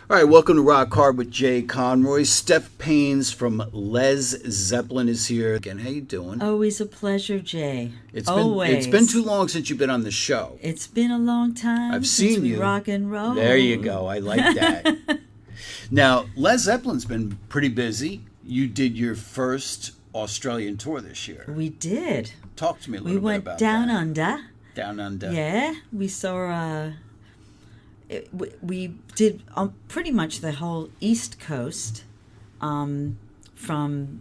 All right, welcome to Rock Hard with Jay Conroy. Steph Paynes from Lez Zeppelin is here again. How you doing? Always a pleasure, Jay. It's been too long since you've been on the show. It's been a long time. I've seen you rock and roll. There you go. I like that. Now, Lez Zeppelin's been pretty busy. You did your first Australian tour this year. We did. Talk to me a little bit about that. We went down under. Down under. Yeah, we saw. We did pretty much the whole East Coast, from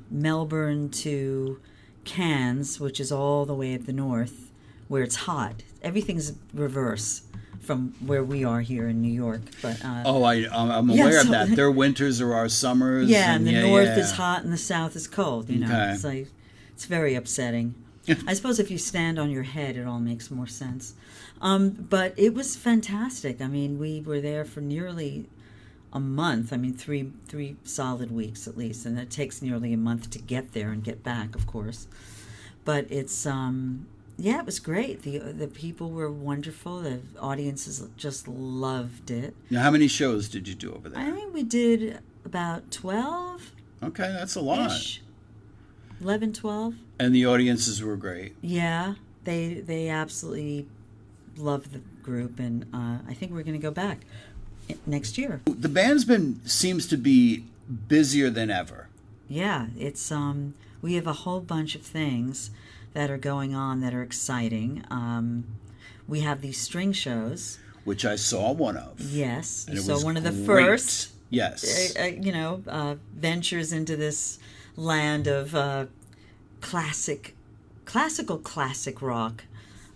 Melbourne to Cairns, which is all the way up the north, where it's hot. Everything's reverse from where we are here in New York. But I'm aware of that. Their winters are our summers. Yeah, and the north is hot and the south is cold. You know, okay. It's very upsetting. I suppose if you stand on your head, it all makes more sense. But it was fantastic. I mean, we were there for nearly a month. I mean, three solid weeks at least, and it takes nearly a month to get there and get back, of course. But it's it was great. The people were wonderful. The audiences just loved it. Now, how many shows did you do over there? I think we did about 12. Okay, that's a lot. 11, 12. And the audiences were great. Yeah, they absolutely loved the group, and I think we're going to go back next year. The band's seems to be busier than ever. Yeah, it's we have a whole bunch of things that are going on that are exciting. We have these string shows, which I saw one of. Yes, and so one of the great. first. Yes, ventures into this land of classical rock.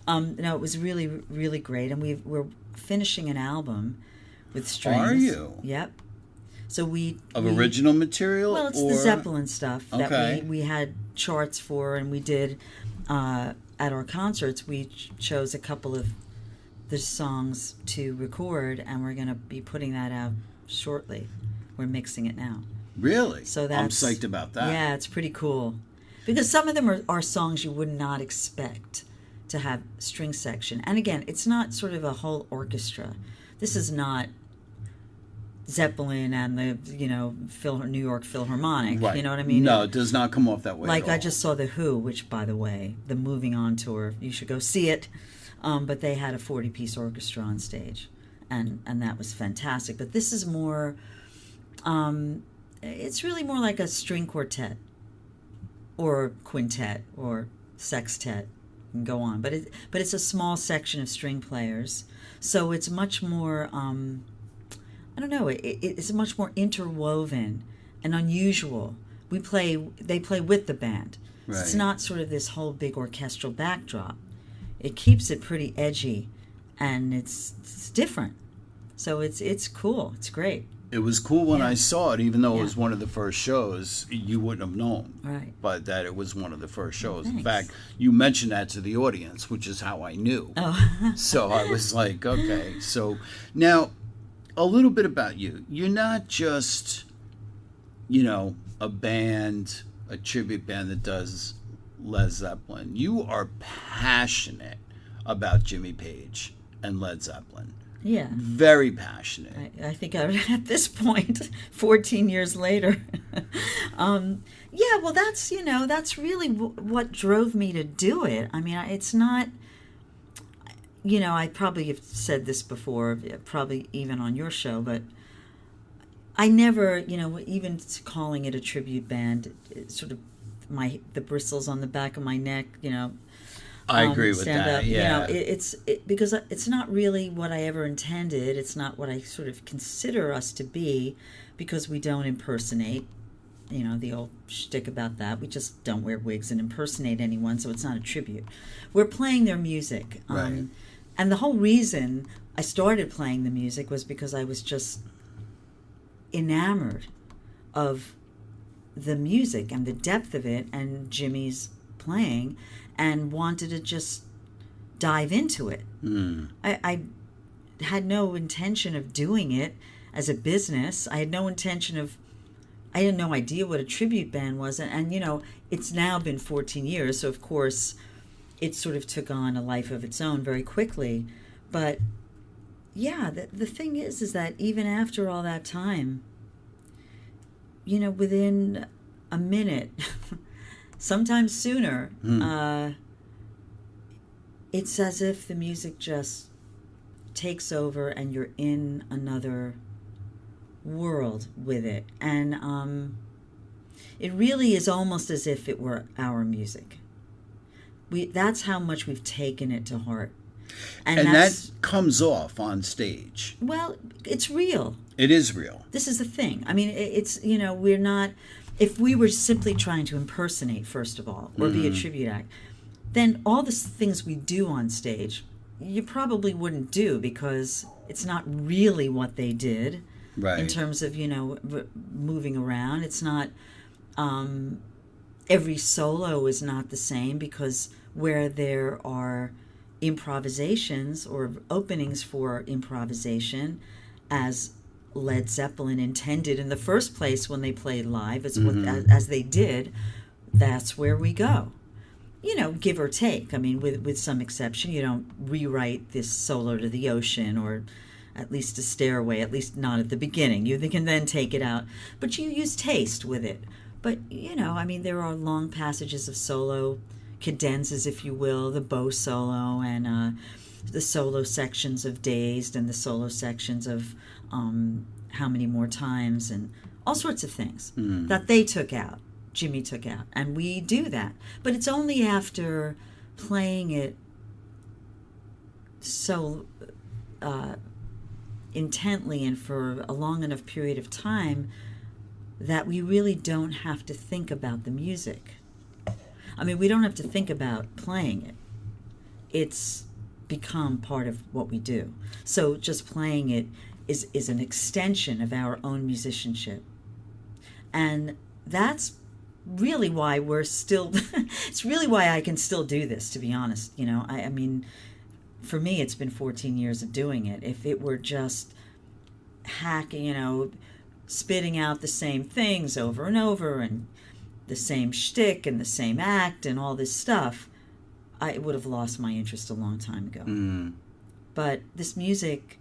No, it was really, really great, and we're finishing an album with strings. Are you? Yep. So we original material. Well, it's the Zeppelin stuff that we had charts for, and we did at our concerts. We chose a couple of the songs to record, and we're going to be putting that out shortly. We're mixing it now. Really? So I'm psyched about that. Yeah, it's pretty cool, because some of them are songs you would not expect to have string section. And again, it's not sort of a whole orchestra. This is not Zeppelin and the, New York Philharmonic. Right. You know what I mean? No, it does not come off that way Like at all. I just saw The Who, which, by the way, the Moving On tour, you should go see it. But they had a 40-piece orchestra on stage, and that was fantastic. But this is more, it's really more like a string quartet or quintet or sextet. And go on, but it's a small section of string players, so it's much more I don't know, it's much more interwoven and unusual. They play with the band. Right. So it's not sort of this whole big orchestral backdrop. It keeps it pretty edgy, and it's different. So it's cool. It's great. It was cool when I saw it, even though it was one of the first shows. You wouldn't have known, right? But that it was one of the first shows. Thanks. In fact, you mentioned that to the audience, which is how I knew. Oh. So I was like, okay. So now, a little bit about you. You're not just, a band, a tribute band that does Led Zeppelin. You are passionate about Jimmy Page and Led Zeppelin. Yeah. Very passionate. I think at this point, 14 years later. Well, that's really what drove me to do it. I mean, it's not, I probably have said this before, probably even on your show, but I never, even calling it a tribute band, it's sort of the bristles on the back of my neck, I agree with that. Up. Yeah, it's because it's not really what I ever intended. It's not what I sort of consider us to be, because we don't impersonate. The old shtick about that. We just don't wear wigs and impersonate anyone, so it's not a tribute. We're playing their music, right. And the whole reason I started playing the music was because I was just enamored of the music and the depth of it and Jimmy's playing, and wanted to just dive into it. I had no intention of doing it as a business. I had no idea what a tribute band was. And it's now been 14 years, so of course it sort of took on a life of its own very quickly. But yeah, the thing is that even after all that time, within a minute, sometimes sooner, it's as if the music just takes over and you're in another world with it. And it really is almost as if it were our music. That's how much we've taken it to heart. And that comes off on stage. Well, it's real. It is real. This is the thing. I mean, it's, we're not, if we were simply trying to impersonate, first of all, or be a tribute act, then all the things we do on stage, you probably wouldn't do, because it's not really what they did. Right. In terms of, moving around. It's not, every solo is not the same, because where there are improvisations or openings for improvisation, as Led Zeppelin intended in the first place when they played live, as they did, that's where we go. Give or take. I mean, with some exception, you don't rewrite this solo to the ocean, or at least a stairway, at least not at the beginning. You can then take it out. But you use taste with it. But, there are long passages of solo cadenzas, if you will, the bow solo, and the solo sections of Dazed, and the solo sections of How Many More Times, and all sorts of things that they took out, Jimmy took out. And we do that. But it's only after playing it so intently and for a long enough period of time that we really don't have to think about the music. I mean, we don't have to think about playing it. It's become part of what we do. So just playing it is an extension of our own musicianship. And that's really why we're still, it's really why I can still do this, to be honest. I mean, for me, it's been 14 years of doing it. If it were just hacking, spitting out the same things over and over, and the same shtick and the same act and all this stuff, I would have lost my interest a long time ago. But this music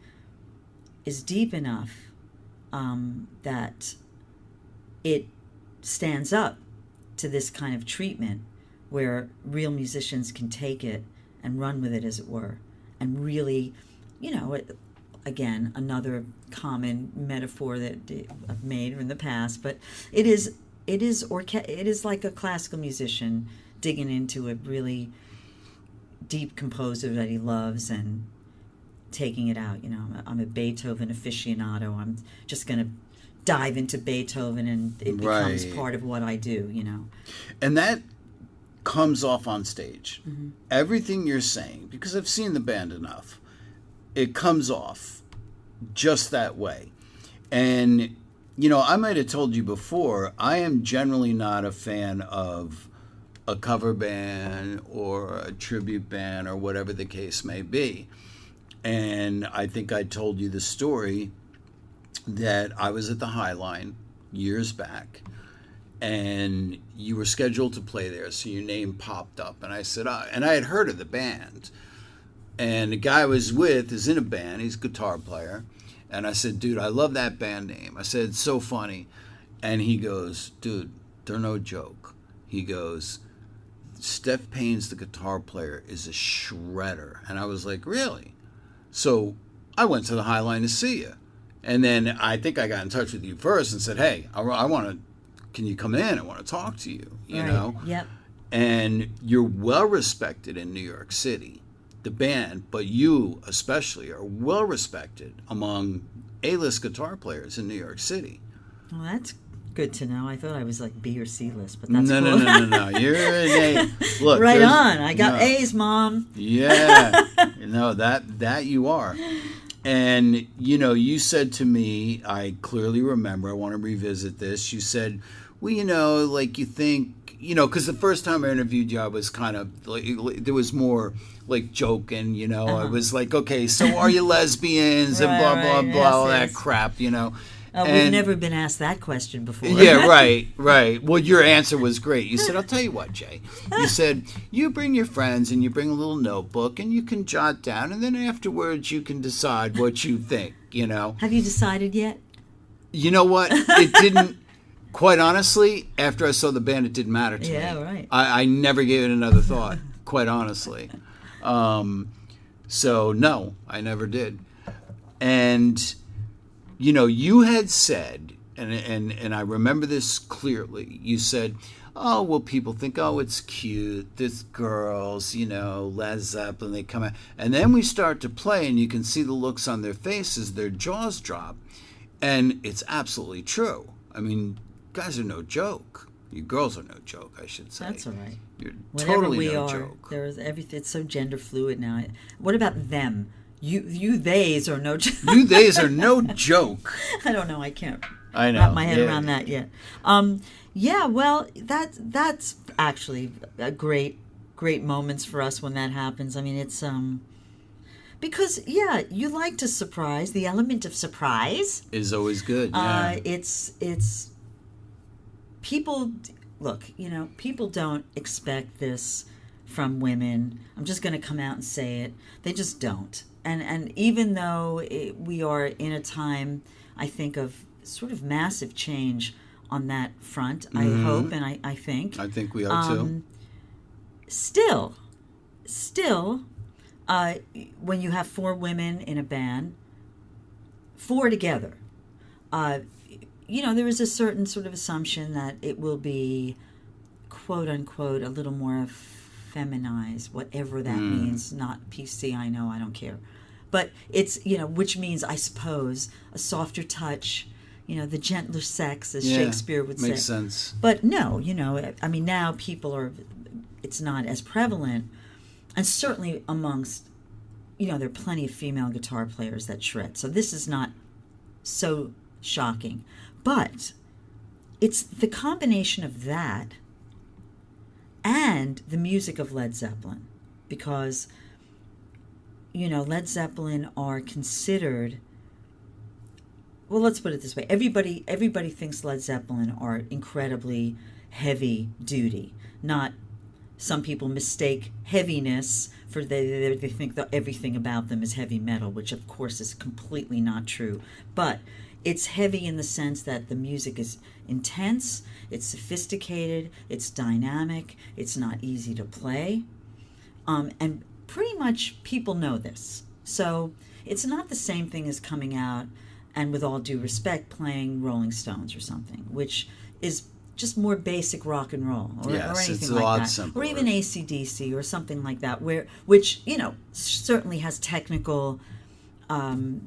is deep enough that it stands up to this kind of treatment, where real musicians can take it and run with it, as it were, and really, again, another common metaphor that I've made in the past, but it is like a classical musician digging into a really deep composer that he loves and taking it out. I'm a Beethoven aficionado. I'm just going to dive into Beethoven, and it becomes part of what I do, And that comes off on stage. Everything you're saying, because I've seen the band enough, it comes off just that way. And, I might have told you before, I am generally not a fan of a cover band or a tribute band or whatever the case may be. And I think I told you the story that I was at the High Line years back, and you were scheduled to play there, so your name popped up, and I said, and I had heard of the band, and the guy I was with is in a band, he's a guitar player, and I said, dude, I love that band name. I said, it's so funny. And he goes, dude, they're no joke. He goes, Steph Paynes, the guitar player, is a shredder. And I was like, really? So I went to the High Line to see you. And then I think I got in touch with you first and said, hey, I want to, can you come in? I want to talk to you, you know? Yep. And you're well respected in New York City, the band, but you especially are well respected among A-list guitar players in New York City. Well, that's good to know. I thought I was like B or C list, but that's no, cool. No. You're an A. Look, right on. I got A's, Mom. Yeah. No, that you are. And, you said to me, I clearly remember, I want to revisit this. You said, well, like you think, because the first time I interviewed you, I was kind of, like, there was more like joking, I was like, okay, so are you lesbians and blah, blah, blah, all that crap, We've never been asked that question before. Yeah, right. Well, your answer was great. You said, I'll tell you what, Jay. You said, you bring your friends and you bring a little notebook and you can jot down, and then afterwards you can decide what you think, Have you decided yet? You know what? It didn't, quite honestly, after I saw the band, it didn't matter to me. Yeah, right. I never gave it another thought, quite honestly. So, no, I never did. And, you had said, and I remember this clearly, you said, oh, well, people think, oh, it's cute, this girls, Lez Zeppelin, they come out. And then we start to play, and you can see the looks on their faces, their jaws drop. And it's absolutely true. I mean, guys are no joke. You girls are no joke, I should say. That's all right. You're Whatever totally we no are, joke. there is everything. It's so gender fluid now. What about them? You theys are no joke. You theys are no joke. I don't know. I can't I know. wrap my head around that yet. Yeah, well, that's actually a great moments for us when that happens. I mean, it's because you like to surprise. The element of surprise is always good. Yeah. It's people. Look, people don't expect this from women. I'm just going to come out and say it. They just don't. And even though we are in a time, I think, of sort of massive change on that front, I hope and I think. I think we are too. Still, when you have 4 women in a band, 4 together, there is a certain sort of assumption that it will be, quote unquote, a little more feminized, whatever that means. Not PC, I know, I don't care. But it's, which means, I suppose, a softer touch, the gentler sex, as Shakespeare would say. Makes sense. But no, I mean, now it's not as prevalent. And certainly amongst, there are plenty of female guitar players that shred. So this is not so shocking. But it's the combination of that and the music of Led Zeppelin. Because, Led Zeppelin are considered... Well, let's put it this way. Everybody thinks Led Zeppelin are incredibly heavy duty. Not... Some people mistake heaviness for they think that everything about them is heavy metal, which of course is completely not true. But it's heavy in the sense that the music is intense, it's sophisticated, it's dynamic, it's not easy to play. And pretty much people know this. So it's not the same thing as coming out and, with all due respect, playing Rolling Stones or something, which is just more basic rock and roll, or anything it's like a lot that, simpler. Or even AC/DC or something like that, which certainly has technical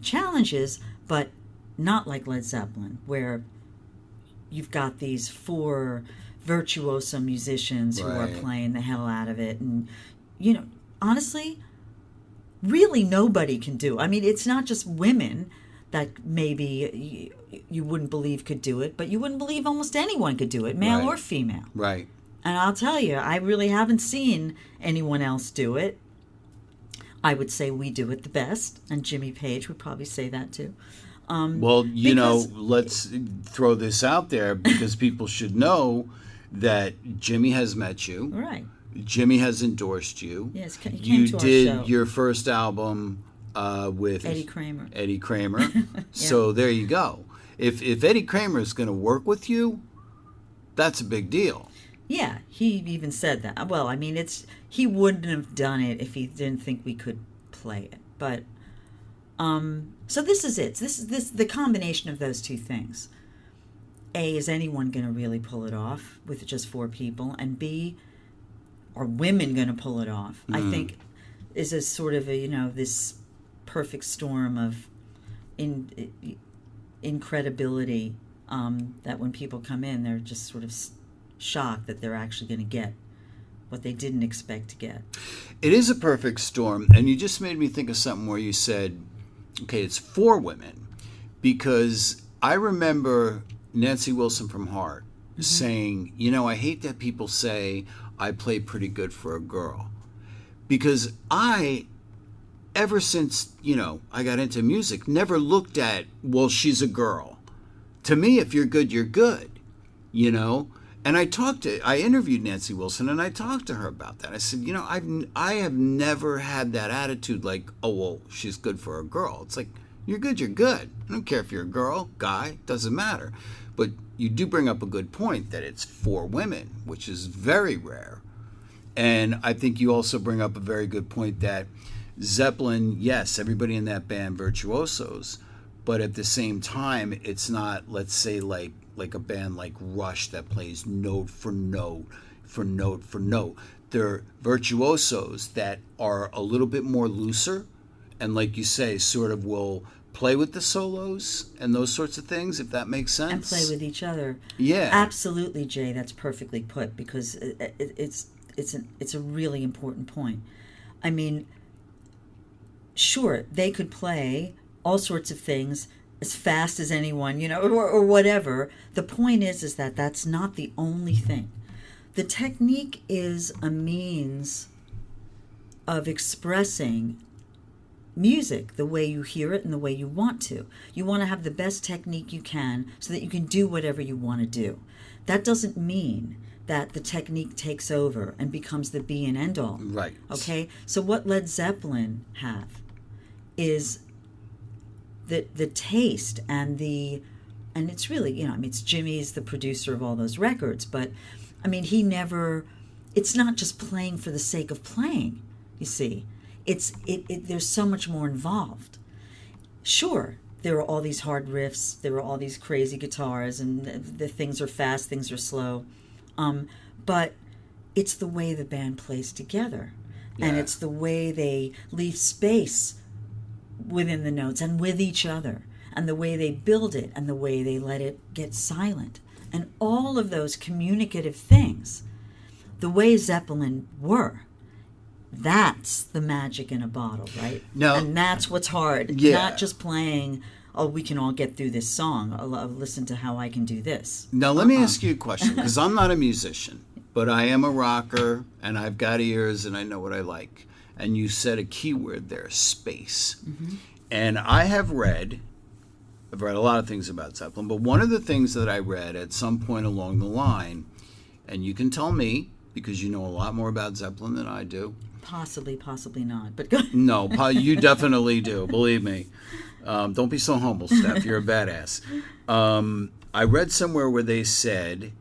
challenges, but not like Led Zeppelin, where you've got these 4 virtuoso musicians who are playing the hell out of it, and honestly, really nobody can do. I mean, it's not just women that maybe you wouldn't believe could do it, but you wouldn't believe almost anyone could do it, male or female. Right. And I'll tell you, I really haven't seen anyone else do it. I would say we do it the best, and Jimmy Page would probably say that too. Well, let's throw this out there because people should know that Jimmy has met you. Right. Jimmy has endorsed you. Yes, he came you to our did show. Your first album with Eddie Kramer. So there you go. If Eddie Kramer is going to work with you, that's a big deal. Yeah, he even said that. Well, I mean, he wouldn't have done it if he didn't think we could play it. But so this is it. This is the combination of those two things. A, is anyone going to really pull it off with just 4 people? And B, are women going to pull it off? I think is a sort of this perfect storm of incredibility that when people come in, they're just sort of shocked that they're actually going to get what they didn't expect to get. It is a perfect storm, and you just made me think of something where you said, okay, it's 4 women, because I remember Nancy Wilson from Heart saying, I hate that people say I play pretty good for a girl, because ever since, I got into music, never looked at, well, she's a girl. to me, if you're good, you're good, you know? And I interviewed Nancy Wilson, and I talked to her about that. I said, you know, I have never had that attitude like, oh, well, she's good for a girl. It's like, you're good, you're good. I don't care if you're a girl, guy, doesn't matter. But you do bring up a good point that it's for women, which is very rare. And I think you also bring up a very good point that Zeppelin, yes, everybody in that band virtuosos, but at the same time, it's not, let's say, like a band like Rush that plays note for note for note for note. They're virtuosos that are a little bit more looser, and like you say, sort of will play with the solos and those sorts of things, if that makes sense. And play with each other. Yeah. Absolutely, Jay, that's perfectly put, because it's a really important point. I mean, sure, they could play all sorts of things as fast as anyone, you know, or whatever. The point is that that's not the only thing. The technique is a means of expressing music the way you hear it and the way you want to. You want to have the best technique you can so that you can do whatever you want to do. That doesn't mean that the technique takes over and becomes the be and end all. Right. Okay? So what Led Zeppelin have is the taste and it's really, you know, I mean, it's Jimmy's the producer of all those records, but I mean, it's not just playing for the sake of playing, you see. There's so much more involved. Sure, there are all these hard riffs, there are all these crazy guitars, and the things are fast, things are slow, but it's the way the band plays together, and it's the way they leave space within the notes and with each other, and the way they build it and the way they let it get silent, and all of those communicative things, the way Zeppelin were. That's the magic in a bottle, right? No, and that's what's hard. Yeah. Not just playing, oh, we can all get through this song. I'll listen to how I can do this. Now, let me ask you a question, because I'm not a musician, but I am a rocker, and I've got ears, and I know what I like. And you said a key word there, space. Mm-hmm. And I've read a lot of things about Zeppelin, but one of the things that I read at some point along the line, and you can tell me, because you know a lot more about Zeppelin than I do. Possibly not. But go. No, you definitely do. Believe me. Don't be so humble, Steph. You're a badass. I read somewhere where they said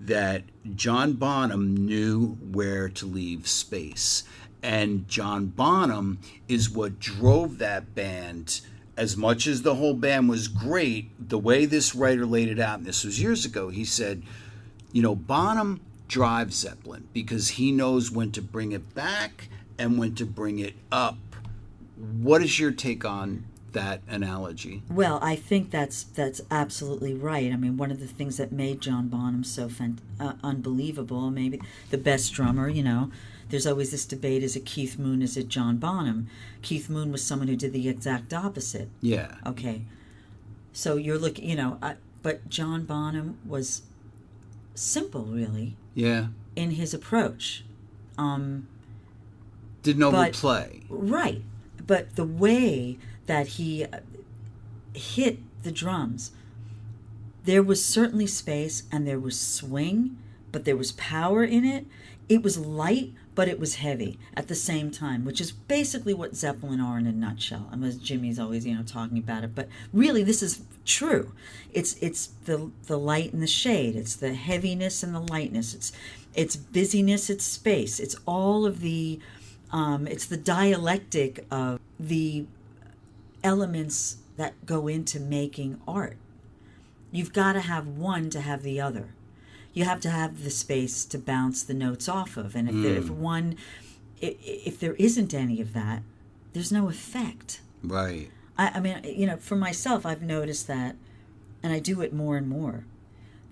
that John Bonham knew where to leave space. And John Bonham is what drove that band. As much as the whole band was great, the way this writer laid it out, and this was years ago, he said, you know, Bonham drives Zeppelin because he knows when to bring it back and when to bring it up. What is your take on that analogy? Well, I think that's absolutely right. I mean, one of the things that made John Bonham so unbelievable, maybe the best drummer, you know, there's always this debate, is it Keith Moon, is it John Bonham? Keith Moon was someone who did the exact opposite. Yeah. Okay. So you're looking, you know, but John Bonham was simple, really. Yeah. In his approach. Didn't overplay. Right. But the way that he hit the drums, there was certainly space and there was swing, but there was power in it. It was light, but it was heavy at the same time, which is basically what Zeppelin are in a nutshell. I mean, Jimmy's always, you know, talking about it, but really this is true. It's the light and the shade. It's the heaviness and the lightness. It's busyness. It's space. It's all of the it's the dialectic of the elements that go into making art. You've got to have one to have the other. You have to have the space to bounce the notes off of, and if there isn't any of that, there's no effect. Right. I mean, you know, for myself, I've noticed that, and I do it more and more,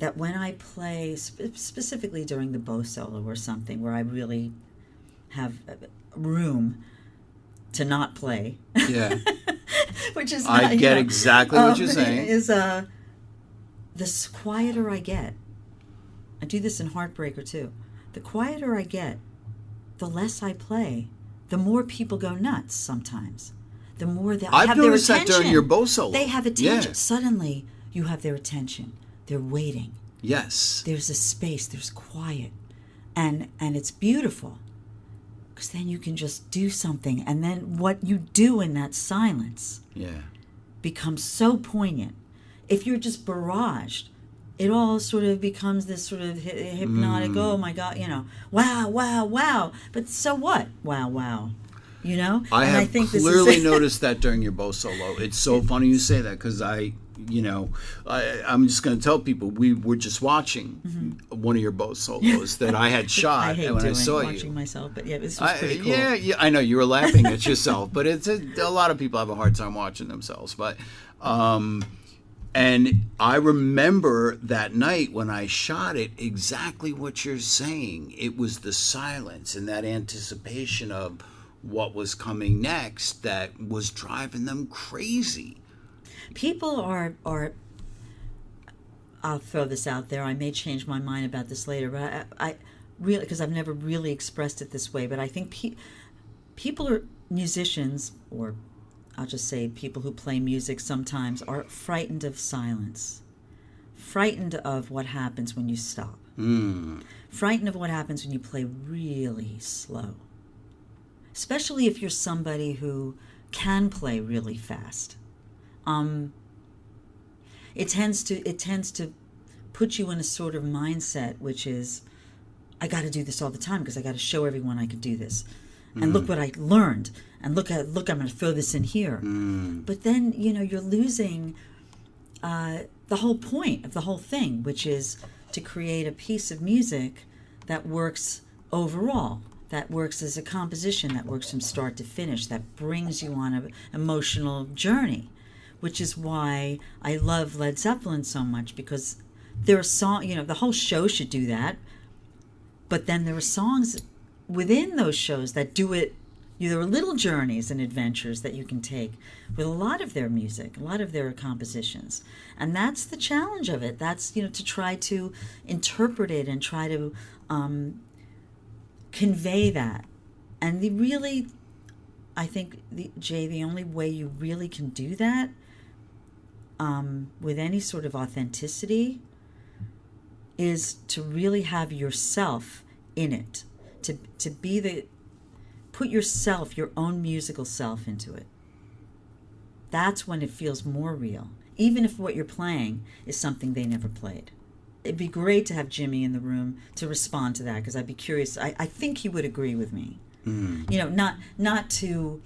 that when I play, specifically during the bow solo or something, where I really have room to not play. Yeah. Which is I get exactly what you're saying. Is the quieter I get. I do this in Heartbreaker too. The quieter I get, the less I play, the more people go nuts sometimes. The more that I have their attention. I've noticed that during your bow solo. They have attention. Yeah. Suddenly, you have their attention. They're waiting. Yes. There's a space. There's quiet. And it's beautiful. Because then you can just do something. And then what you do in that silence becomes so poignant. If you're just barraged, it all sort of becomes this sort of hypnotic, oh my God, wow, wow, wow. But so what? Wow, wow. I have clearly noticed that during your bow solo. It's so funny you say that because I'm just going to tell people we were just watching one of your bow solos that I had shot. I hate when I saw watching you. myself, but yeah, this was pretty cool. Yeah, I know you were laughing at yourself, but it's a lot of people have a hard time watching themselves. But and I remember that night when I shot it, exactly what you're saying. It was the silence and that anticipation of what was coming next that was driving them crazy. People are I'll throw this out there. I may change my mind about this later, but I really, because I've never really expressed it this way, but I think people are musicians, or I'll just say people who play music sometimes, are frightened of silence, frightened of what happens when you stop, frightened of what happens when you play really slow, especially if you're somebody who can play really fast. It tends to put you in a sort of mindset, which is, I got to do this all the time because I got to show everyone I can do this, and look what I learned, and look, I'm going to throw this in here. But then you're losing the whole point of the whole thing, which is to create a piece of music that works overall, that works as a composition, that works from start to finish, that brings you on an emotional journey. Which is why I love Led Zeppelin so much, because there are songs, the whole show should do that, but then there are songs within those shows that do it. There are little journeys and adventures that you can take with a lot of their music, a lot of their compositions. And that's the challenge of it. That's, to try to interpret it and try to convey that. And I think, Jay, the only way you really can do that with any sort of authenticity is to really have yourself in it, to be put yourself, your own musical self into it. That's when it feels more real, even if what you're playing is something they never played. It'd be great to have Jimmy in the room to respond to that, because I'd be curious. I think he would agree with me. Not to,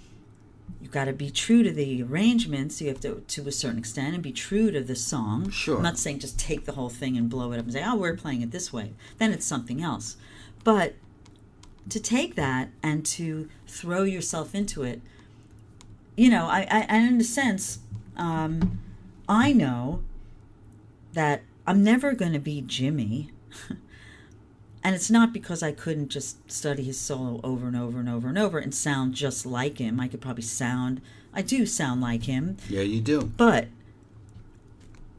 you got to be true to the arrangements. You have to a certain extent, and be true to the song. Sure. I'm not saying just take the whole thing and blow it up and say, we're playing it this way. Then it's something else. But to take that and to throw yourself into it, I in a sense, I know that I'm never going to be Jimmy. And it's not because I couldn't just study his solo over and over and over and over and sound just like him. I do sound like him. Yeah, you do. But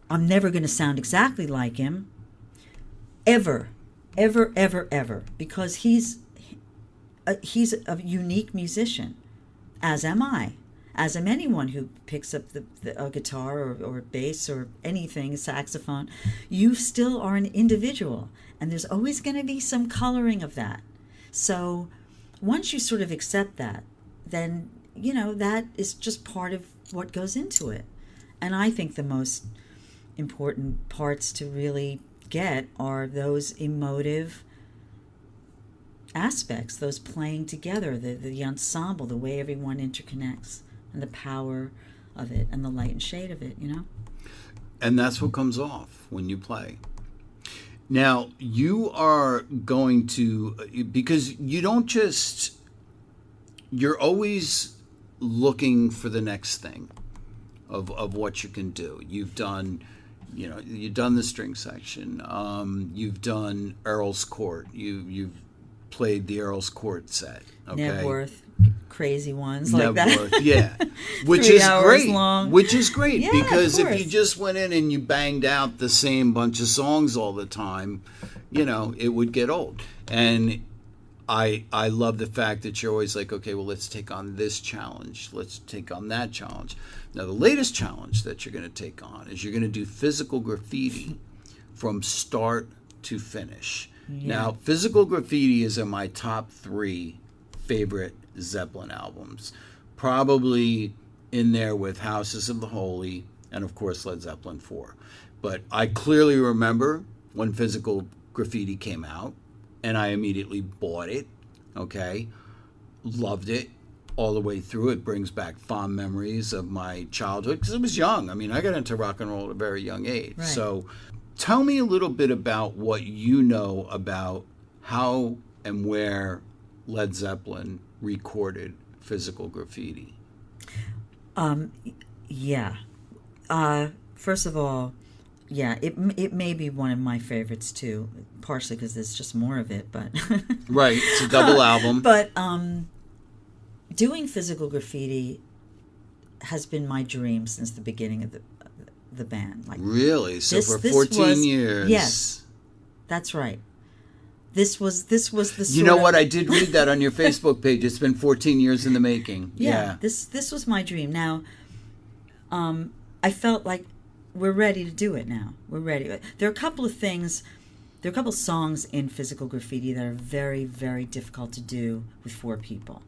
I'm never going to sound exactly like him. Ever. Ever, ever, ever. Because he's a unique musician, as am I. As am anyone who picks up a guitar or bass or anything, saxophone. You still are an individual. And there's always going to be some coloring of that. So once you sort of accept that, then, that is just part of what goes into it. And I think the most important parts to really get are those emotive aspects, those playing together, the ensemble, the way everyone interconnects, and the power of it, and the light and shade of it, And that's what comes off when you play. Now, you are going to, because you're always looking for the next thing of what you can do. You've done the string section. You've done Earl's Court. You've played the Earl's Court set. Okay? Nebworth, crazy ones like that. Nebworth, yeah. Which 3 is hours great. long. Which is great, Yeah, because of if you course. just went in and you banged out the same bunch of songs all the time, it would get old. And I love the fact that you're always like, okay, well, let's take on this challenge. Let's take on that challenge. Now, the latest challenge that you're going to take on is you're going to do physical graffiti from start to finish. Yeah. Now, physical graffiti is in my top 3 favorite Zeppelin albums. Probably in there with Houses of the Holy and, of course, Led Zeppelin 4. But I clearly remember when physical graffiti came out, and I immediately bought it, okay? Loved it all the way through. It brings back fond memories of my childhood because I was young. I mean, I got into rock and roll at a very young age. Right. So tell me a little bit about what you know about how and where Led Zeppelin recorded physical graffiti. Yeah. First of all, yeah, it may be one of my favorites too, partially because there's just more of it, but Right, it's a double album. But doing physical graffiti has been my dream since the beginning of the band. Like, really? So this- for this 14 was- years. yes. That's right. This was the sort You know of, what? I did read that on your Facebook page. It's been 14 years in the making. Yeah. This was my dream. Now, I felt like we're ready to do it now. We're ready. There are a couple of things. There are a couple of songs in physical graffiti that are very, very difficult to do with 4 people,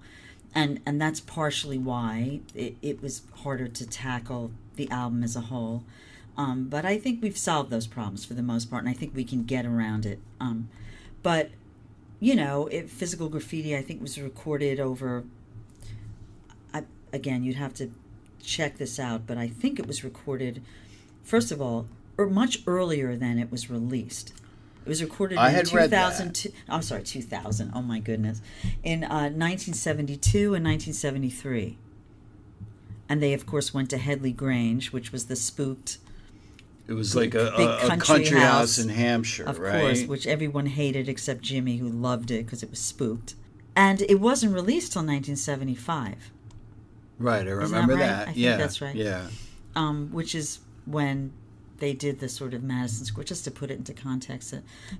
and that's partially why it was harder to tackle the album as a whole. But I think we've solved those problems for the most part, and I think we can get around it. But physical graffiti, I think, was recorded over. Again, you'd have to check this out, but I think it was recorded, first of all, much earlier than it was released. It was recorded in 2002. I'm sorry, 2000. Oh my goodness, in 1972 and 1973, and they of course went to Headley Grange, which was the spooked. It was like big a country house in Hampshire, of right? course, which everyone hated except Jimmy, who loved it because it was spooked. And it wasn't released till 1975. Right, I Isn't remember that right? that. I think Yeah, that's right. Yeah. Which is when they did the sort of Madison Square. Just to put it into context,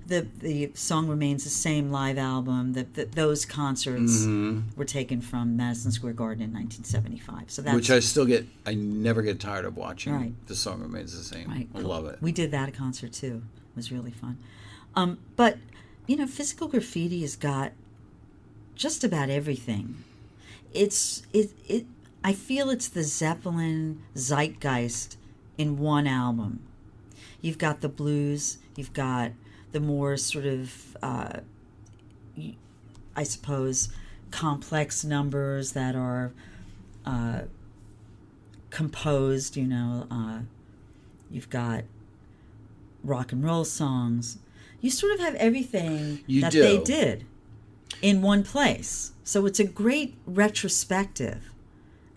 the song remains the same live album. Those concerts were taken from Madison Square Garden in 1975. So that's Which I never get tired of watching. Right. The song remains the same. right. I love it. We did that concert too. It was really fun. But physical graffiti has got just about everything. I feel it's the Zeppelin zeitgeist in one album. You've got the blues, you've got the more sort of, I suppose, complex numbers that are composed, you've got rock and roll songs. You sort of have everything they did in one place. So it's a great retrospective.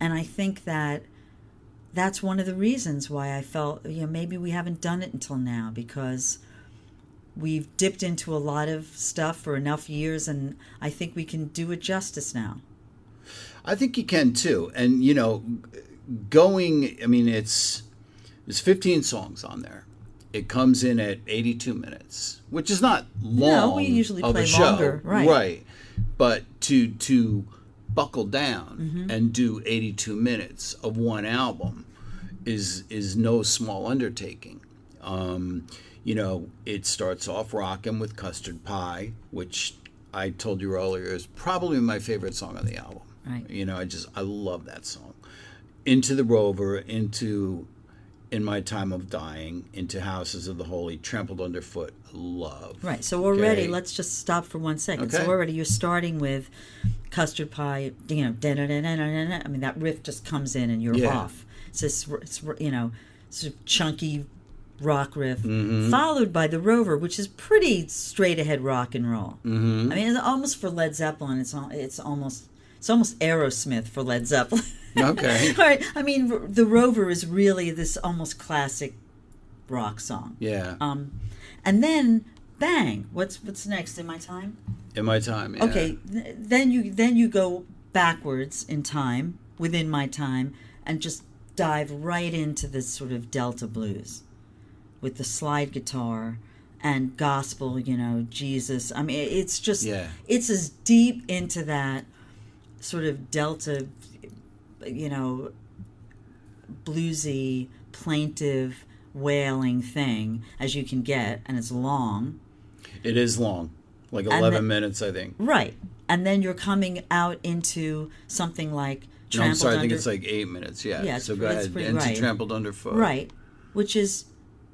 And I think that's one of the reasons why I felt, maybe we haven't done it until now, because we've dipped into a lot of stuff for enough years, and I think we can do it justice now. I think you can too. And, there's 15 songs on there. It comes in at 82 minutes, which is not long. No, we usually of play a show. longer. Right. But to buckle down and do 82 minutes of one album is no small undertaking. It starts off rocking with Custard Pie, which I told you earlier is probably my favorite song on the album. Right. I love that song. Into the Rover, into In My Time of Dying, into Houses of the Holy, Trampled Underfoot, love. Right. So already, let's just stop for 1 second. Okay. So already you're starting with Custard Pie, da-da-da-da-da-da-da. I mean, that riff just comes in and you're off. It's this, sort of chunky rock riff, followed by the Rover, which is pretty straight ahead rock and roll. Mm-hmm. I mean, it's almost for Led Zeppelin. It's almost Aerosmith for Led Zeppelin. Okay. Right. I mean, the Rover is really this almost classic rock song. Yeah. And then bang. What's next? In My Time? In My Time. Yeah. Okay. Then you go backwards in time, within My Time, and just dive right into this sort of Delta blues with the slide guitar and gospel, Jesus. I mean, it's just, Yeah. it's as deep into that sort of Delta, bluesy, plaintive, wailing thing as you can get, and it's long. It is long, like 11 minutes, I think. Right. And then you're coming out into something like No, I'm Trampled sorry, I think Under... it's like 8 minutes, yeah. Yeah, so go ahead, pretty into right. Trampled Underfoot. Right. Which is,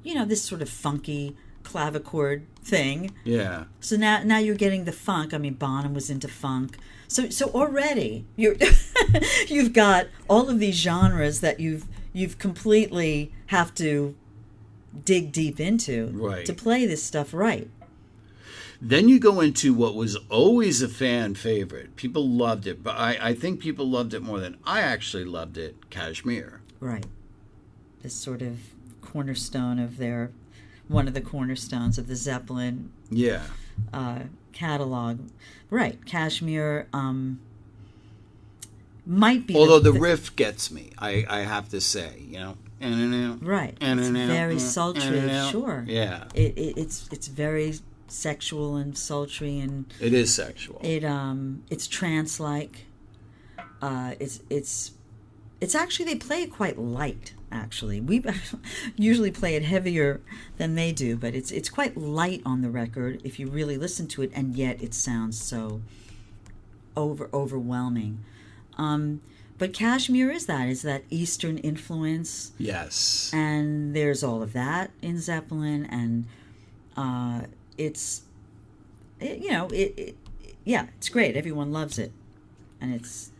this sort of funky clavichord thing. Yeah. So now you're getting the funk. I mean, Bonham was into funk. So already you've got all of these genres that you've completely have to dig deep into to play this stuff right. Then you go into what was always a fan favorite. People loved it, but I think people loved it more than I actually loved it, Kashmir. Right. This sort of cornerstone of one of the cornerstones of the Zeppelin catalog. Right. Kashmir might be... Although the riff gets me, I have to say, Right. It's very sultry, sure. Yeah. It's very sexual and sultry, and it is sexual. It's trance-like. It's actually, they play it quite light. Actually, we usually play it heavier than they do, but it's quite light on the record if you really listen to it, and yet it sounds so overwhelming. But Kashmir is that Eastern influence. Yes. And there's all of that in Zeppelin, and it's great. Everyone loves it, and it's.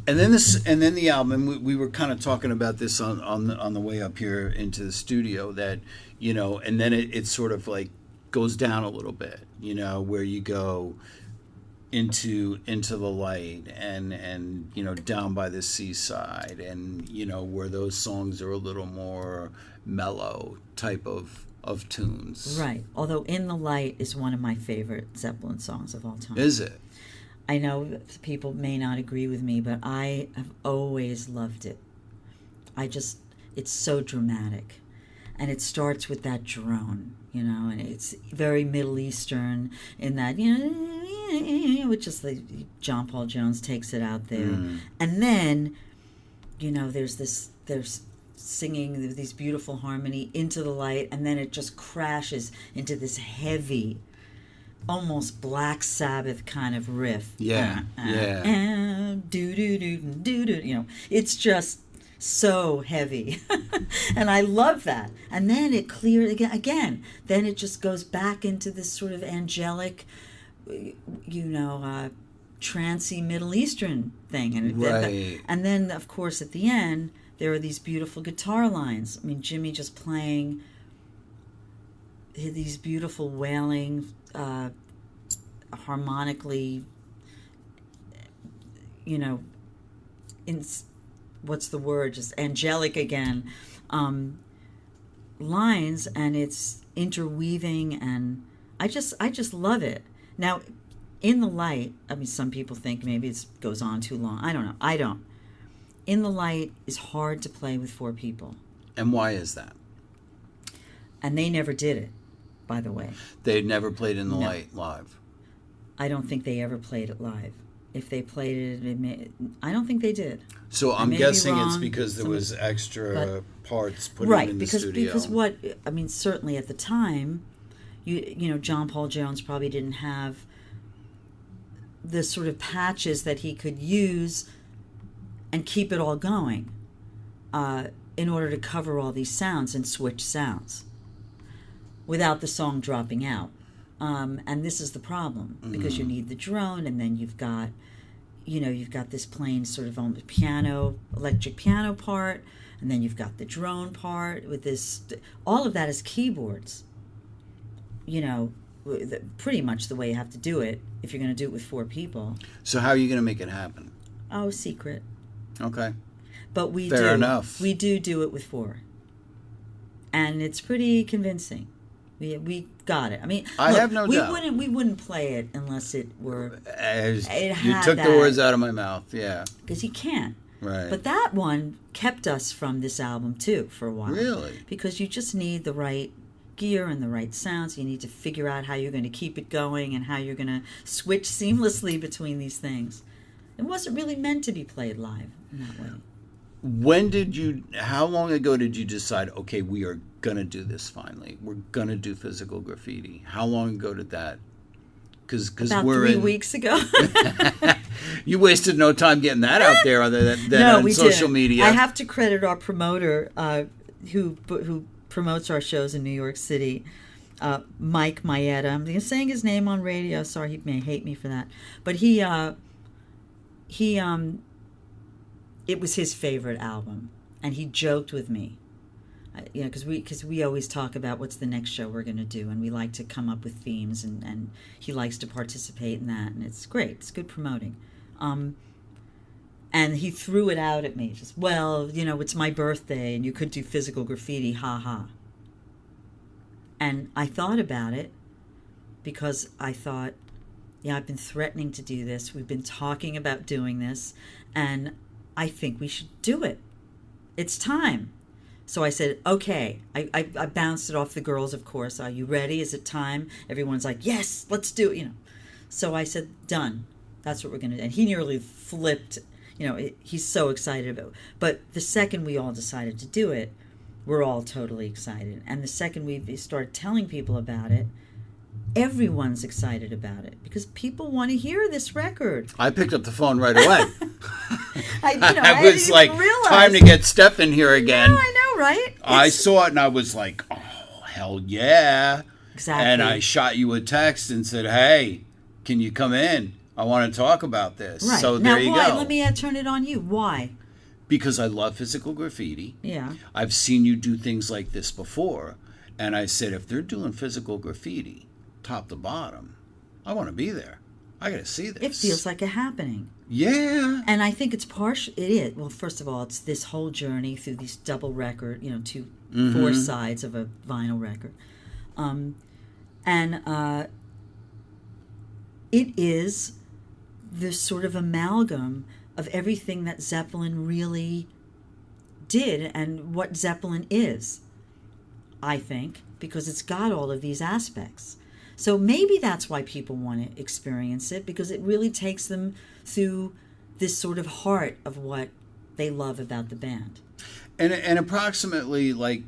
And then the album. We were kind of talking about this on the way up here into the studio, that and then it sort of like goes down a little bit, where you go into the light and down by the seaside, and where those songs are a little more mellow type of tunes. Right. Although In the Light is one of my favorite Zeppelin songs of all time. Is it? I know people may not agree with me, but I have always loved it. It's so dramatic. And it starts with that drone, and it's very Middle Eastern in that, which is like John Paul Jones takes it out there. And then, there's singing these beautiful harmony into the light, and then it just crashes into this heavy, almost Black Sabbath kind of riff. Yeah. It's just so heavy. And I love that. And then it clears again. Then it just goes back into this sort of angelic, trancy Middle Eastern thing. And then, of course, at the end, there are these beautiful guitar lines. I mean, Jimmy just playing these beautiful wailing, harmonically, what's the word? Just angelic again, lines, and it's interweaving, and I just love it. Now, In the Light, I mean, some people think maybe it goes on too long. I don't know. I don't. In the Light is hard to play with 4 people. And why is that? And they never did it, by the way. They never played In the Light live. I don't think they ever played it live. If they played it, I don't think they did. So I'm guessing it's because there was extra parts put in the studio. Because certainly at the time, John Paul Jones probably didn't have the sort of patches that he could use and keep it all going in order to cover all these sounds and switch sounds without the song dropping out. And this is the problem, because you need the drone, and then you've got this plain sort of electric piano part, and then you've got the drone part with this. All of that is keyboards. Pretty much the way you have to do it if you're going to do it with 4 people. So how are you going to make it happen? Oh, secret. Okay. But Fair enough. We do it with 4, and it's pretty convincing. We got it. I mean, I have no doubt. We wouldn't play it unless it were. You took the words out of my mouth. Yeah. Because you can't. Right. But that one kept us from this album too for a while. Really? Because you just need the right gear and the right sounds. You need to figure out how you're going to keep it going and how you're going to switch seamlessly between these things. It wasn't really meant to be played live in that way. How long ago did you decide, okay, we are going to do this finally? We're going to do physical graffiti. How long ago did that? Because About 3 weeks ago. You wasted no time getting that out there other than No, on we social didn't. media. I have to credit our promoter who promotes our shows in New York City, Mike Maeda. I'm saying his name on radio. Sorry, he may hate me for that. But it was his favorite album, and he joked with me, because we always talk about what's the next show we're going to do, and we like to come up with themes, and he likes to participate in that, and it's great. It's good promoting. And he threw it out at me, just, it's my birthday, and you could do physical graffiti, ha ha. And I thought about it, because I thought, I've been threatening to do this. We've been talking about doing this, and I think we should do it. It's time. So I said, okay. I bounced it off the girls, of course. Are you ready? Is it time? Everyone's like, yes, let's do it. So I said, done. That's what we're going to do. And he nearly flipped. He's so excited about it. But the second we all decided to do it, we're all totally excited. And the second we started telling people about it, everyone's excited about it because people want to hear this record. I picked up the phone right away. I was like, time to get Steph in here again. No, I know, right? I saw it and I was like, oh, hell yeah. Exactly. And I shot you a text and said, hey, can you come in? I want to talk about this. Right. So now, there you why? go. Let me turn it on you. Why? Because I love physical graffiti. Yeah. I've seen you do things like this before. And I said, if they're doing physical graffiti, top to bottom, I want to be there. I got to see this. It feels like a happening. Yeah. And I think it's partial. It is. Well, first of all, it's this whole journey through these double record, 4 sides of a vinyl record. It is this sort of amalgam of everything that Zeppelin really did and what Zeppelin is, I think, because it's got all of these aspects. So maybe that's why people want to experience it, because it really takes them through this sort of heart of what they love about the band. And approximately, like,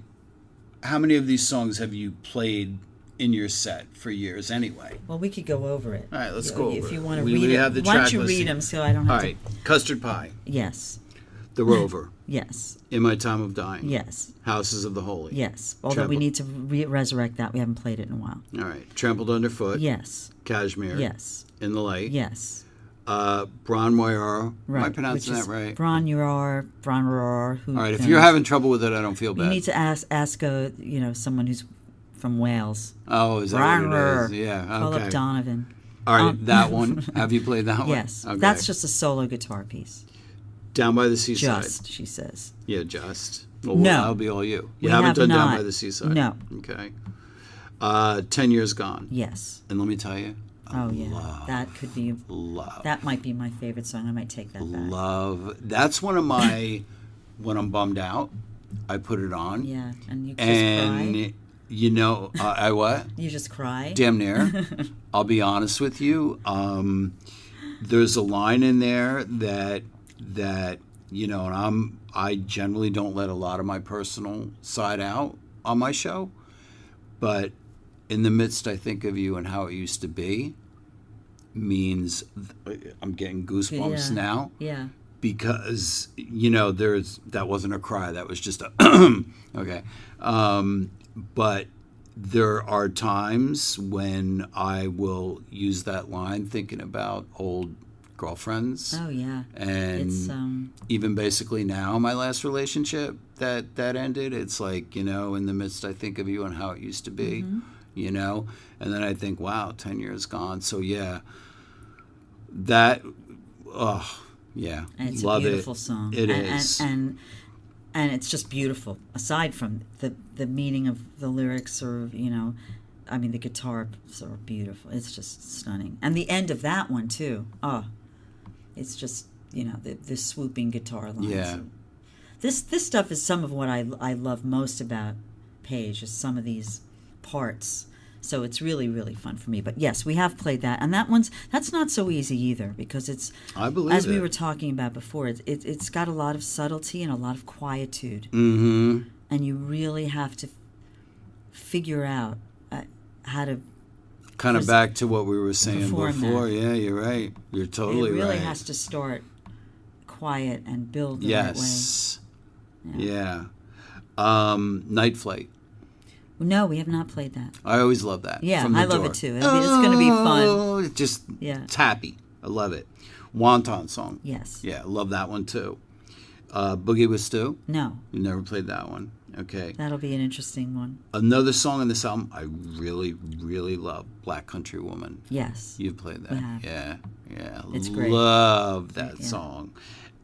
how many of these songs have you played in your set for years anyway? Well, we could go over it. All right, let's go over if you it. want to We read it. have the Why don't track you listing. read them so I don't have All right. Custard Pie. Yes. The Rover. Yes. In My Time of Dying. Yes. Houses of the Holy. Yes. Although we need to resurrect that. We haven't played it in a while. All right. Trampled Underfoot. Yes. Cashmere. Yes. In the Light. Yes. Bronmoyer. Right. Am I pronouncing that right? Bronmoyer. All right. If you're having trouble with it, I don't feel bad. You need to ask someone who's from Wales. Oh, is that what it is? Yeah. Okay. Call up Donovan. All right. That one. Have you played that one? Yes. Okay. That's just a solo guitar piece. Down by the Seaside. Just, she says. Yeah, just. Well, No. that'll be all you. You We haven't have done Down not. by the Seaside? No. Okay. 10 Years Gone. Yes. And let me tell you. Oh, yeah. That could be. Love. That might be my favorite song. I might take that back. Love. That's one of my, when I'm bummed out, I put it on. Yeah. And you just cry. I what? You just cry. Damn near. I'll be honest with you. There's a line in there that and I generally don't let a lot of my personal side out on my show, but in the midst I think of you and how it used to be means I'm getting goosebumps now. Yeah. Because that wasn't a cry, that was just a okay. But there are times when I will use that line thinking about old girlfriends. Oh yeah. And it's, even basically now, my last relationship that ended, it's like, in the midst I think of you and how it used to be, and then I think, wow, 10 years gone. So yeah, that, yeah, and it's love a beautiful it. song. It is. And it's just beautiful. Aside from the meaning of the lyrics, or the guitar are beautiful. It's just stunning. And the end of that one too. Oh, it's just the swooping guitar lines. Yeah. This stuff is some of what I love most about Page. Is some of these parts. So it's really, really fun for me. But yes, we have played that, and that's not so easy either, because it's, I believe as we it. were talking about before, it's got a lot of subtlety and a lot of quietude, Mm-hmm. and you really have to figure out how to Kind of back to what we were saying perform before. that. Yeah, you're right. You're totally It really right. has to start quiet and build the Yes. right way. Yeah. Night Flight. No, we have not played that. I always love that. Yeah, from the I love door. it too. I mean, it's going to be fun. Oh, it's just Yeah. it's happy. I love it. Wonton Song. Yes. Yeah, I love that one too. Boogie with Stu. No, You never played that one. Okay. that'll be an interesting one. Another song on this album I really, really love, Black Country Woman. Yes. You've played that. We have. Yeah. Yeah. It's great. Love that Yeah. song.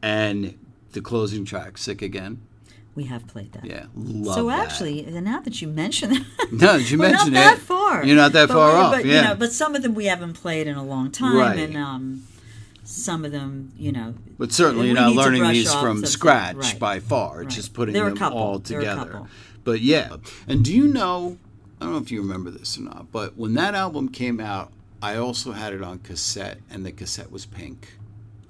And the closing track, Sick Again. We have played that. Yeah. Love So that. actually, now that you mention it, No, did you we're mention not it? that far. You're not that far off, but, yeah. But some of them we haven't played in a long time, Right. and some of them, But certainly we you're not need to learning brush these off from some- scratch right. by far. It's Right. just putting There are a them couple. all There are a together. couple. But yeah. And do you know, I don't know if you remember this or not, but when that album came out, I also had it on cassette, and the cassette was pink.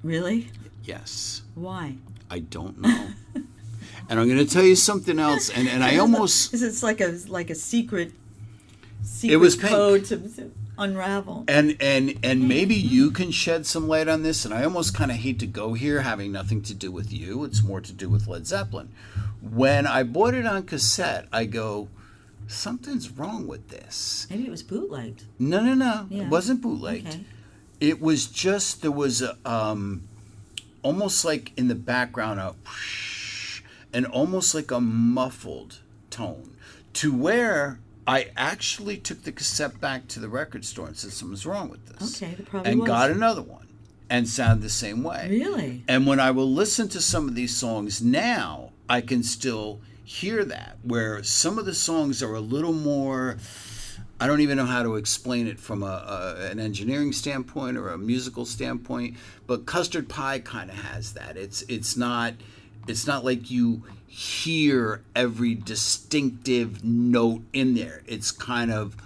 Really? Yes. Why? I don't know. And I'm going to tell you something else, and I almost... It's like a secret It was pink. code to unravel. And maybe you can shed some light on this, and I almost kind of hate to go here, having nothing to do with you. It's more to do with Led Zeppelin. When I bought it on cassette, I go, something's wrong with this. Maybe it was bootlegged. No. Yeah. It wasn't bootlegged. Okay. It was just, there was a, almost like in the background, a whoosh, and almost like a muffled tone, to where I actually took the cassette back to the record store and said something's wrong with this. Okay, there probably and was. got another one and sounded the same way. Really? And when I will listen to some of these songs now, I can still hear that, where some of the songs are a little more, I don't even know how to explain it from an engineering standpoint or a musical standpoint, but Custard Pie kind of has that. It's not like you hear every distinctive note in there. It's kind of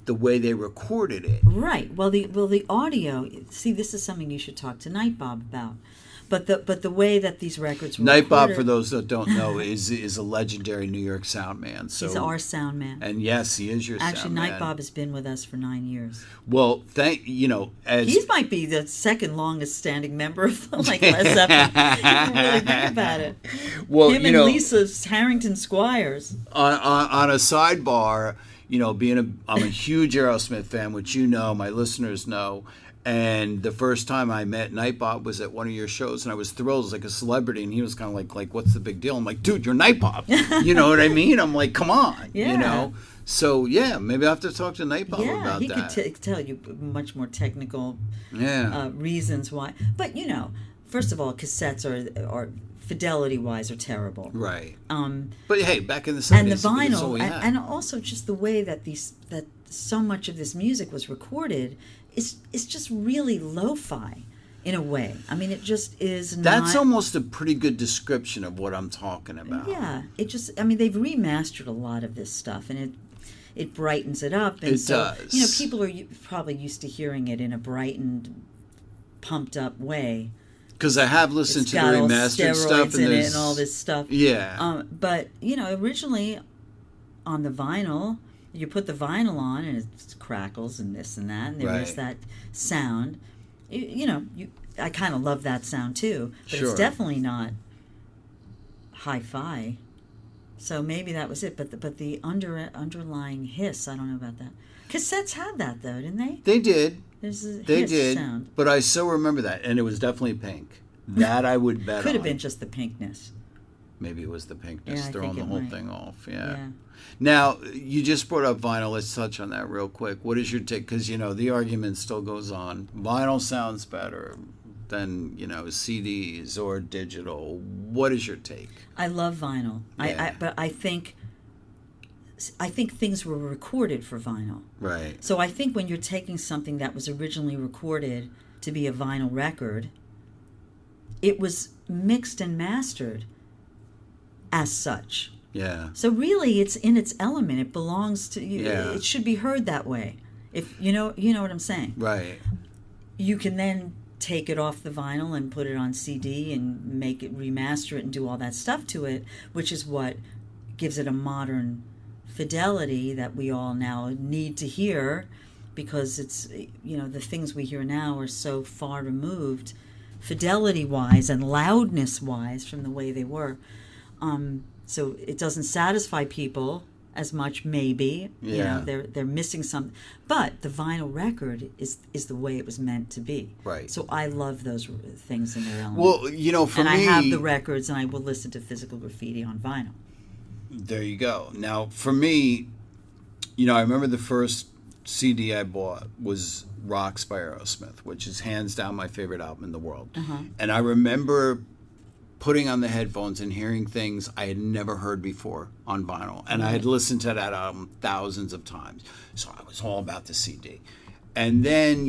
the way they recorded it. Right. Well, the audio. See, this is something you should talk to Nightbob about. But the way that these records were Nightbob, recorded, for those that don't know, is a legendary New York sound man. So, he's our sound man. and yes, he is your Actually, sound man. Nightbob has been with us for 9 years. Well, as He might be the second longest standing member of Led Zeppelin. If you really think about it. well, Him and Lisa Harrington Squires. on a sidebar, I'm a huge Aerosmith fan, which my listeners know. And the first time I met Nightbob was at one of your shows, and I was thrilled. I was like a celebrity, and he was kind of like, what's the big deal? I'm like, dude, you're Nightbob. You know what I mean? I'm like, come on. Yeah. So, yeah, maybe I have to talk to Nightbob Yeah, about he that. could tell you much more technical Yeah. reasons why. But, first of all, cassettes are fidelity-wise are terrible. Right. Um, But hey, back in the 70s, and the that's all vinyl, we had. and also just the way that that so much of this music was recorded is just really lo-fi in a way. I mean, it just is not. That's almost a pretty good description of what I'm talking about. Yeah, they've remastered a lot of this stuff, and it brightens it up. And It does. People are probably used to hearing it in a brightened, pumped up way. Because I have listened It's to the got all remastered stuff, steroids and in it there's and all this stuff. Yeah. But originally on the vinyl, you put the vinyl on and it crackles and this and that, and there is Right. that sound. I kind of love that sound too, but Sure. it's definitely not hi-fi. So maybe that was it. But the underlying hiss, I don't know about that. Cassettes had that though, didn't they? They did. There's a They hiss did. sound. But I so remember that, and it was definitely pink. That I would bet Could have on. been just the pinkness. Maybe it was the pinkness Yeah, I throwing think the it whole might. thing off. Yeah. Yeah. Now, you just brought up vinyl. Let's touch on that real quick. What is your take? Because, the argument still goes on. Vinyl sounds better than, CDs or digital. What is your take? I love vinyl. Yeah. But I think things were recorded for vinyl. Right. So I think when you're taking something that was originally recorded to be a vinyl record, it was mixed and mastered as such. Yeah. So really, it's in its element. It belongs to you. Yeah. It should be heard that way. If you know what I'm saying. Right. You can then take it off the vinyl and put it on CD and make it, remaster it and do all that stuff to it, which is what gives it a modern fidelity that we all now need to hear, because it's, the things we hear now are so far removed fidelity wise and loudness wise from the way they were. So it doesn't satisfy people as much, maybe. Yeah. They're missing something. But the vinyl record is the way it was meant to be. Right. So I love those things in their element. Well, for and me... I have the records, and I will listen to Physical Graffiti on vinyl. There you go. Now, for me, I remember the first CD I bought was Rocks by Aerosmith, which is hands down my favorite album in the world. Uh-huh. And I remember putting on the headphones and hearing things I had never heard before on vinyl. And I had listened to that album thousands of times. So I was all about the CD. And then,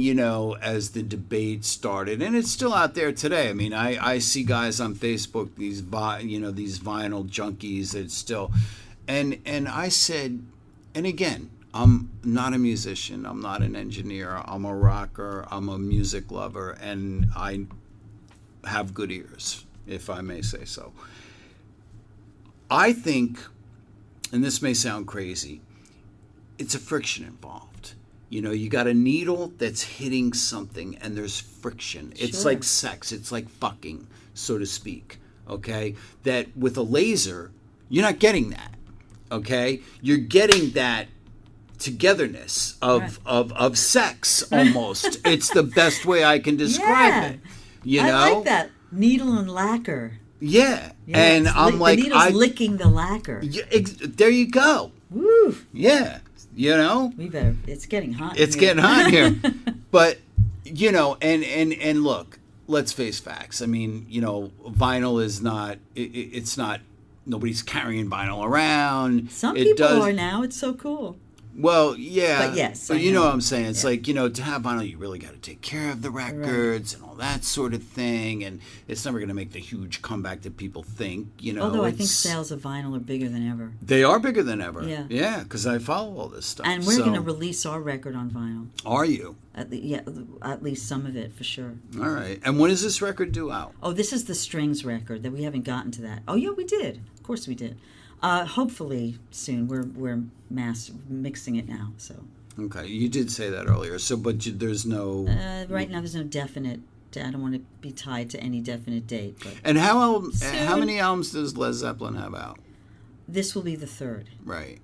as the debate started, and it's still out there today. I mean, I see guys on Facebook, these vinyl junkies. It's still, and I said, and again, I'm not a musician. I'm not an engineer. I'm a rocker. I'm a music lover, and I have good ears, if I may say so. I think, and this may sound crazy, it's a friction involved. You got a needle that's hitting something, and there's friction. It's Sure. like sex. It's like fucking, so to speak. Okay? That with a laser, you're not getting that. Okay? You're getting that togetherness of sex almost. It's the best way I can describe it. I like that. Needle and lacquer. Yeah. And I'm like, the needle's licking the lacquer. Yeah, there you go. Woo. Yeah. We better. It's getting hot. It's getting hot here. But and look, let's face facts. I mean, vinyl is not. It's not. Nobody's carrying vinyl around. Some people are now. It's so cool. Well, yeah. But yes, But I you know know. what I'm saying? It's like, to have vinyl, you really got to take care of the records and all that sort of thing. And it's never going to make the huge comeback that people think, Although I think sales of vinyl are bigger than ever. They are bigger than ever. Yeah. Yeah, because I follow all this stuff. And we're going to release our record on vinyl. Are you? At least some of it, for sure. All right. And when is this record due out? Oh, this is the strings record. That we haven't gotten to that. Oh, yeah, we did. Of course we did. Hopefully soon. We're mixing it now. So. Okay, you did say that earlier. So, but there's no. Right now, there's no definite. I don't want to be tied to any definite date. But and how many albums does Led Zeppelin have out? This will be the third. Right.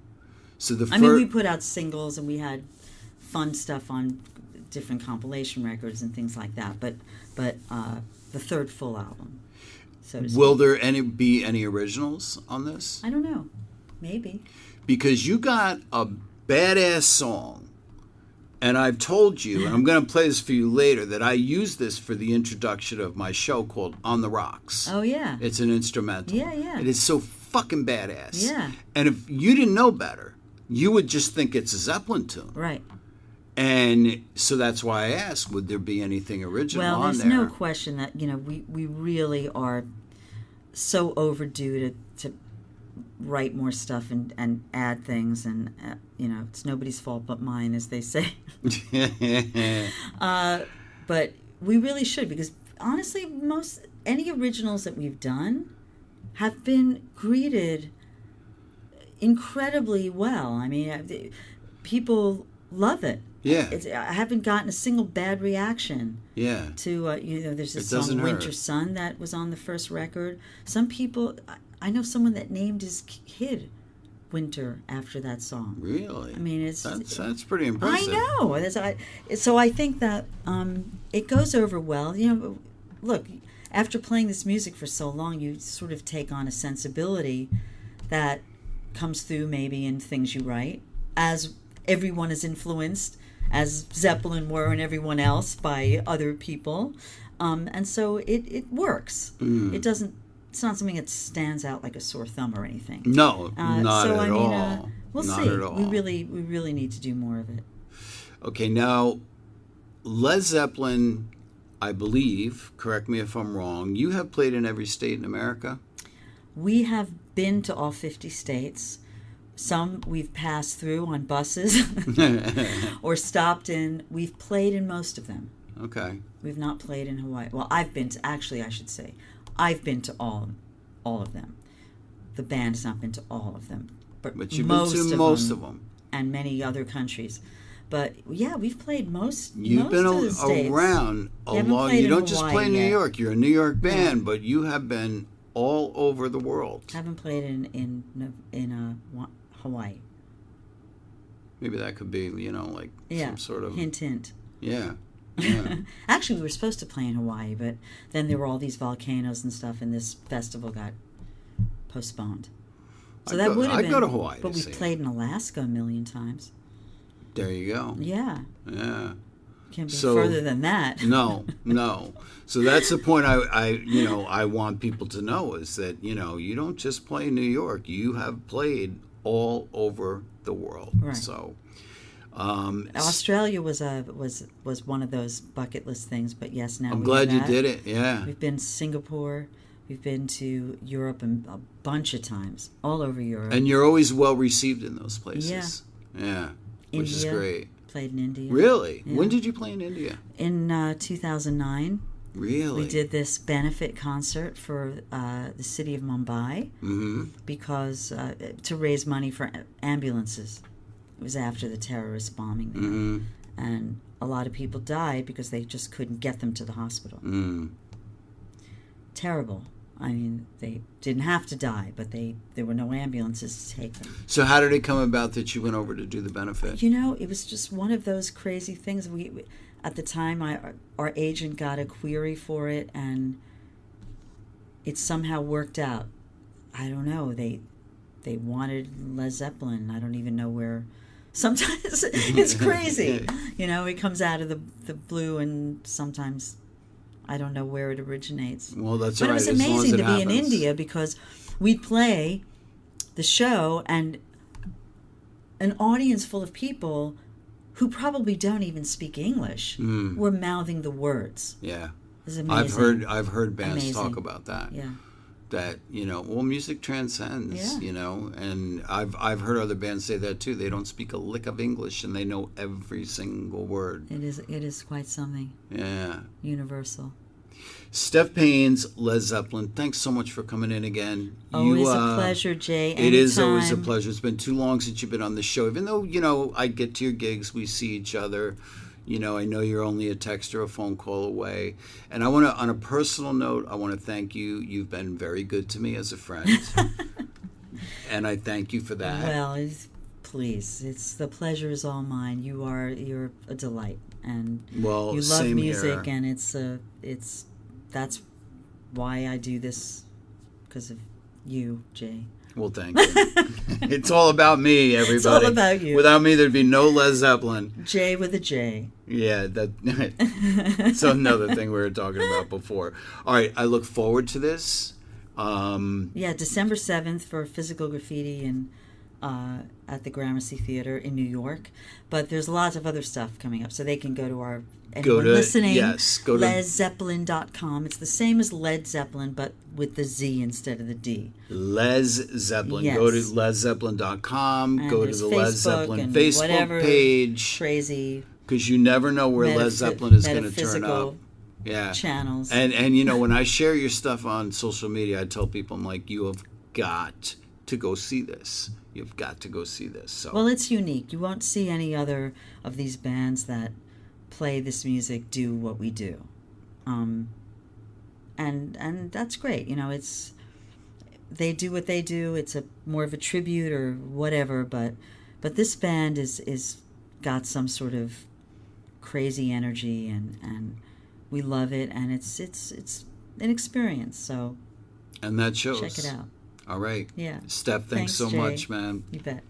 So the. I mean, we put out singles and we had fun stuff on different compilation records and things like that. But the third full album. So will there be any originals on this? I don't know. Maybe. Because you got a badass song, and I've told you, and I'm going to play this for you later, that I use this for the introduction of my show called On the Rocks. Oh, yeah. It's an instrumental. Yeah. It is so fucking badass. Yeah. And if you didn't know better, you would just think it's a Zeppelin tune. Right. And so that's why I asked, would there be anything original on there? Well, there's no question that, we really are so overdue to write more stuff and add things, and it's nobody's fault but mine, as they say. But we really should, because honestly, any originals that we've done have been greeted incredibly well. I mean, people love it. Yeah. I haven't gotten a single bad reaction. Yeah. To there's this It doesn't song Winter hurt. Sun that was on the first record. Some people, I know someone that named his kid Winter after that song. Really? I mean, that's pretty impressive. I know. So I think that it goes over well. Look, after playing this music for so long, you sort of take on a sensibility that comes through maybe in things you write, as everyone is influenced, as Zeppelin were and everyone else, by other people. And so it works. It doesn't. It's not something that stands out like a sore thumb or anything. No, not at all. We'll not see. At all. We really need to do more of it. Okay, now, Led Zeppelin, I believe, correct me if I'm wrong, you have played in every state in America? We have been to all 50 states. Some we've passed through on buses or stopped in. We've played in most of them. Okay. We've not played in Hawaii. Well, I've been to, actually, I should say, I've been to all of them. The band has not been to all of them. But you've been to most of them. And many other countries. But, yeah, we've played most You've been of the states. around a lot. You don't just play in New York. You're a New York band, but you have been all over the world. Haven't played in Hawaii. Maybe that could be, like some sort of... Hint. Yeah. Actually, we were supposed to play in Hawaii, but then there were all these volcanoes and stuff, and this festival got postponed. So that would have been... I'd go to Hawaii. But we've played in Alaska a million times. There you go. Yeah. Yeah. Can't be further than that. No. So that's the point I want people to know is that, you don't just play in New York. You have played all over the world. Right. So Australia was one of those bucket list things, but yes, now I'm glad you did it. Yeah. We've been to Singapore. We've been to Europe a bunch of times, all over Europe. And you're always well received in those places. Yeah. Which is great. Played in India. Really? Yeah. When did you play in India? In 2009. Really? We did this benefit concert for the city of Mumbai because to raise money for ambulances. It was after the terrorist bombing there. And a lot of people died because they just couldn't get them to the hospital. Terrible. I mean, they didn't have to die, but there were no ambulances to take them. So how did it come about that you went over to do the benefit? It was just one of those crazy things. We at the time, our agent got a query for it, and it somehow worked out. I don't know. They wanted Lez Zeppelin. I don't even know where. Sometimes it's crazy. It comes out of the blue, and sometimes I don't know where it originates. Well, that's but all right. But it was amazing to be in India because we'd play the show and an audience full of people who probably don't even speak English were mouthing the words. Yeah. It was amazing. I've heard bands talk about that. Yeah. That, music transcends, and I've heard other bands say that too. They don't speak a lick of English and they know every single word. It is quite something. Yeah. Universal. Steph Paynes, Led Zeppelin, thanks so much for coming in again. Always a pleasure, Jay. It is always a pleasure. It's been too long since you've been on the show. Even though, I get to your gigs, we see each other. I know you're only a text or a phone call away. And I want to, on a personal note, I want to thank you. You've been very good to me as a friend. And I thank you for that. Well, please, the pleasure is all mine. You're a delight. And you love music, here. And that's why I do this, because of you, Jay. Well, thank you. It's all about me, everybody. It's all about you. Without me, there'd be no Lez Zeppelin. Jay with a J. Yeah, that's another thing we were talking about before. All right, I look forward to this. December 7th for Physical Graffiti and at the Gramercy Theater in New York. But there's lots of other stuff coming up, so they can go to listening, LezZeppelin.com. It's the same as Led Zeppelin, but with the Z instead of the D. Lez Zeppelin. Yes. Go to LezZeppelin.com. And go to the Led Zeppelin Facebook page. Crazy. Because you never know where Led Zeppelin is going to turn up. Yeah. Channels. And when I share your stuff on social media, I tell people, I'm like, you have got to go see this. You've got to go see this. So. Well, it's unique. You won't see any other of these bands that play this music do what we do. And that's great. They do what they do. It's more of a tribute or whatever, but this band is got some sort of crazy energy, and we love it, and it's an experience. So and that shows. Check it out. All right. Yeah. Steph, thanks so Jay. much, man. You bet.